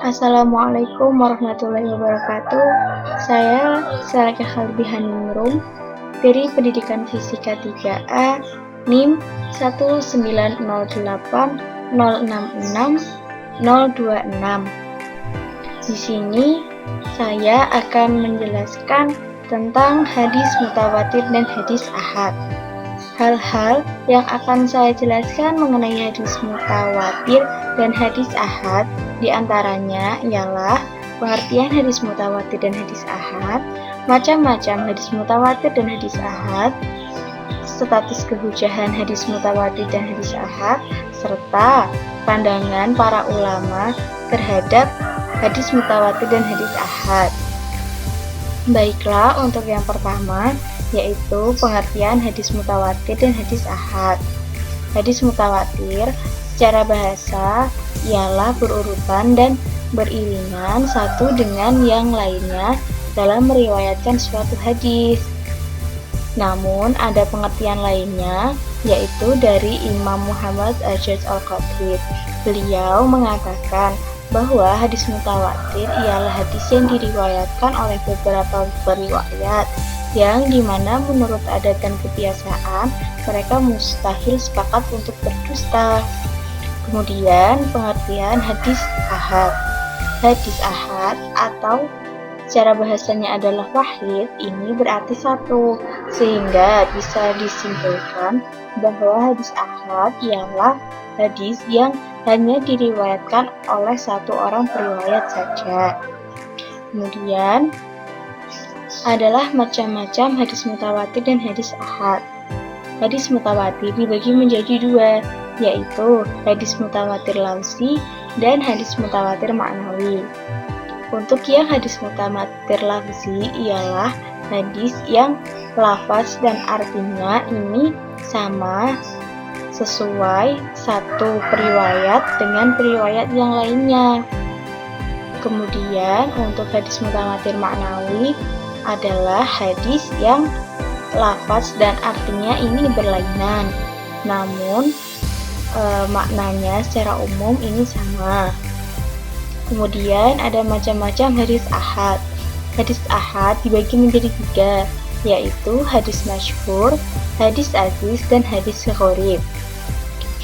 Assalamualaikum warahmatullahi wabarakatuh. Saya Saleka Khalbi Haningrum dari Pendidikan Fisika 3A NIM 19080660026. Di sini saya akan menjelaskan tentang hadis mutawatir dan hadis ahad. Hal-hal yang akan saya jelaskan mengenai hadis mutawatir dan hadis ahad diantaranya ialah pengertian hadis mutawatir dan hadis ahad, macam-macam hadis mutawatir dan hadis ahad, status kehujahan hadis mutawatir dan hadis ahad, serta pandangan para ulama terhadap hadis mutawatir dan hadis ahad. Baiklah, untuk yang pertama yaitu pengertian hadis mutawatir dan hadis ahad. Hadis mutawatir secara bahasa ialah berurutan dan beriringan satu dengan yang lainnya dalam meriwayatkan suatu hadis. Namun ada pengertian lainnya yaitu dari Imam Muhammad Ajaz Al-Khatib. Beliau mengatakan bahwa hadis mutawatir ialah hadis yang diriwayatkan oleh beberapa periwayat yang dimana menurut adat dan kebiasaan mereka mustahil sepakat untuk berdusta. Kemudian pengertian hadis ahad. Hadis ahad atau secara bahasanya adalah wahid, ini berarti satu, sehingga bisa disimpulkan bahwa hadis ahad ialah hadis yang hanya diriwayatkan oleh satu orang periwayat saja. Kemudian adalah macam-macam hadis mutawatir dan hadis ahad. Hadis mutawatir dibagi menjadi dua, yaitu hadis mutawatir lafzi dan hadis mutawatir ma'nawi. Untuk yang hadis mutawatir lafzi ialah hadis yang lafaz dan artinya ini sama sesuai satu periwayat dengan periwayat yang lainnya. Kemudian untuk hadis mutawatir ma'nawi adalah hadis yang lafaz dan artinya ini berlainan, namun maknanya secara umum ini sama. Kemudian ada macam-macam hadis ahad. Hadis ahad dibagi menjadi tiga, yaitu hadis masyhur, hadis aziz, dan hadis gharib.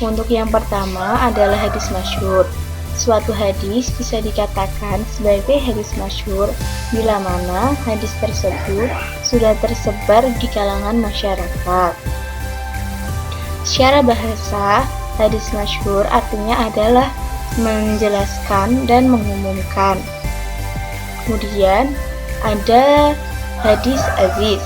Untuk yang pertama adalah hadis masyhur. Suatu hadis bisa dikatakan sebagai hadis masyhur bila mana hadis tersebut sudah tersebar di kalangan masyarakat. Secara bahasa, hadis masyhur artinya adalah menjelaskan dan mengumumkan. Kemudian ada hadis aziz.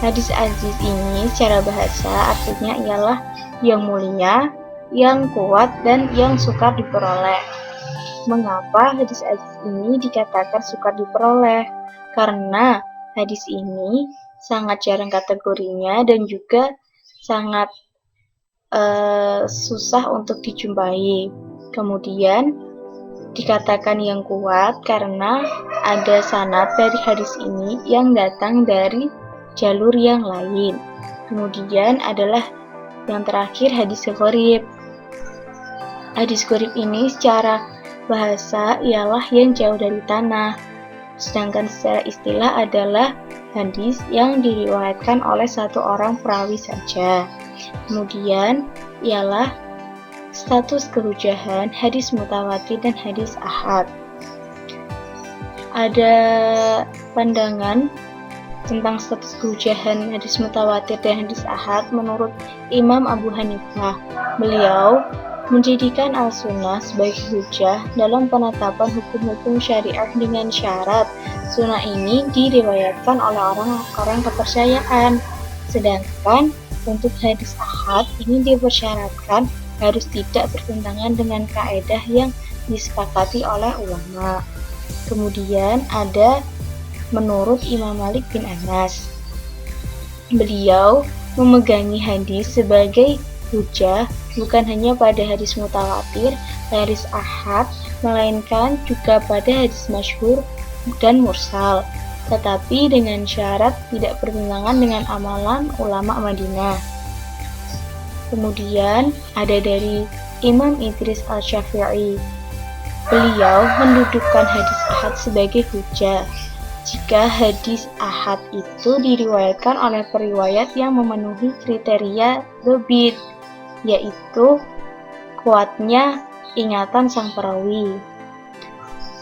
Hadis aziz ini secara bahasa artinya ialah yang mulia, yang kuat, dan yang sukar diperoleh. Mengapa hadis aziz ini dikatakan sukar diperoleh? Karena hadis ini sangat jarang kategorinya dan juga sangat susah untuk dijumpai. Kemudian dikatakan yang kuat karena ada sanad dari hadis ini yang datang dari jalur yang lain. Kemudian adalah yang terakhir hadis gharib. Hadis gharib ini secara bahasa ialah yang jauh dari tanah, sedangkan secara istilah adalah hadis yang diriwayatkan oleh satu orang perawi saja. Kemudian ialah status kehujahan hadis mutawatir dan hadis ahad. Ada pandangan tentang status kehujahan hadis mutawatir dan hadis ahad menurut Imam Abu Hanifah. Beliau menjadikan al-sunnah sebagai hujah dalam penetapan hukum-hukum syariah dengan syarat sunnah ini diriwayatkan oleh orang-orang kepercayaan. Sedangkan untuk hadis ahad ini dipersyaratkan harus tidak bertentangan dengan kaedah yang disepakati oleh ulama. Kemudian ada menurut Imam Malik bin Anas. Beliau memegangi hadis sebagai hujah bukan hanya pada hadis mutawatir, hadis ahad, melainkan juga pada hadis masyhur dan mursal, tetapi dengan syarat tidak bertentangan dengan amalan ulama Madinah. Kemudian ada dari Imam Idris Al-Syafi'i. Beliau mendudukkan hadis ahad sebagai hujjah jika hadis ahad itu diriwayatkan oleh periwayat yang memenuhi kriteria dzabit, yaitu kuatnya ingatan sang perawi.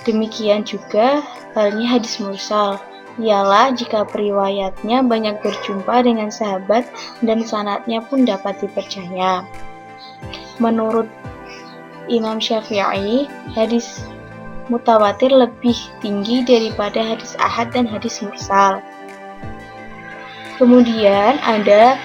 Demikian juga halnya hadis mursal, ialah jika periwayatnya banyak berjumpa dengan sahabat dan sanadnya pun dapat dipercaya. Menurut Imam Syafi'i, hadis mutawatir lebih tinggi daripada hadis ahad dan hadis mursal. Kemudian ada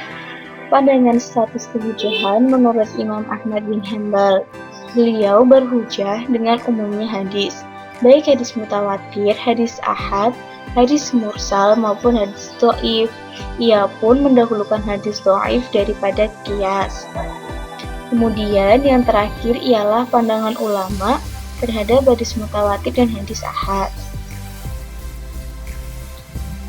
pandangan status kehujahan menurut Imam Ahmad bin Hanbal. Beliau berhujjah dengan umumnya hadis, baik hadis mutawatir, hadis ahad, hadis mursal maupun hadis dhaif. Ia pun mendahulukan hadis dhaif daripada qiyas. Kemudian yang terakhir ialah pandangan ulama terhadap hadis mutawatir dan hadis ahad.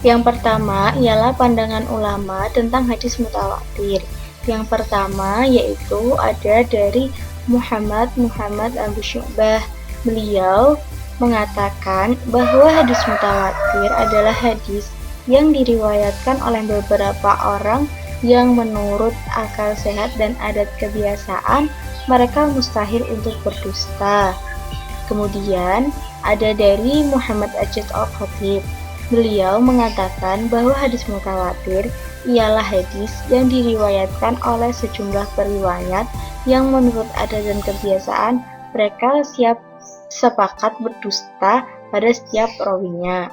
Yang pertama ialah pandangan ulama tentang hadis mutawatir. Yang pertama yaitu ada dari Muhammad Abu Syu'bah. Beliau mengatakan bahwa hadis mutawatir adalah hadis yang diriwayatkan oleh beberapa orang yang menurut akal sehat dan adat kebiasaan mereka mustahil untuk berdusta. Kemudian ada dari Muhammad Ajat Al-Khatib. Beliau mengatakan bahwa hadis mutawatir ialah hadis yang diriwayatkan oleh sejumlah periwayat yang menurut adat dan kebiasaan mereka sepakat berdusta pada setiap rawinya.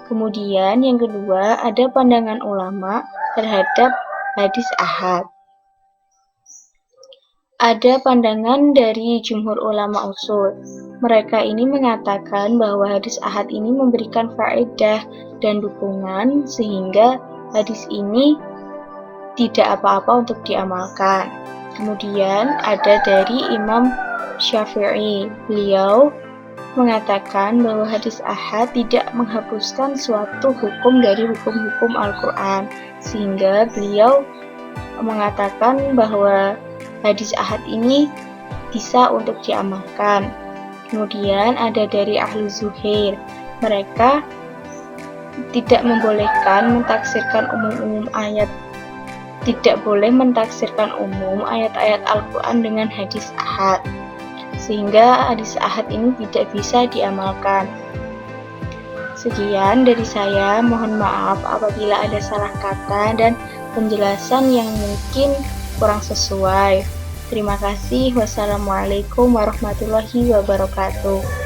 Kemudian yang kedua ada pandangan ulama terhadap hadis ahad. Ada pandangan dari jumhur ulama usul. Mereka ini mengatakan bahwa hadis ahad ini memberikan faedah dan dukungan sehingga hadis ini tidak apa-apa untuk diamalkan. Kemudian ada dari Imam Syafi'i. Beliau mengatakan bahwa hadis ahad tidak menghapuskan suatu hukum dari hukum-hukum Al-Quran, sehingga beliau mengatakan bahwa hadis ahad ini bisa untuk diamalkan. Kemudian ada dari ahli zuhir. Mereka tidak membolehkan mentaksirkan umum-umum ayat. Tidak boleh mentaksirkan umum ayat-ayat Al-Quran dengan hadis ahad, sehingga hadis ahad ini tidak bisa diamalkan. Sekian dari saya, mohon maaf apabila ada salah kata dan penjelasan yang mungkin kurang sesuai. Terima kasih. Wassalamualaikum warahmatullahi wabarakatuh.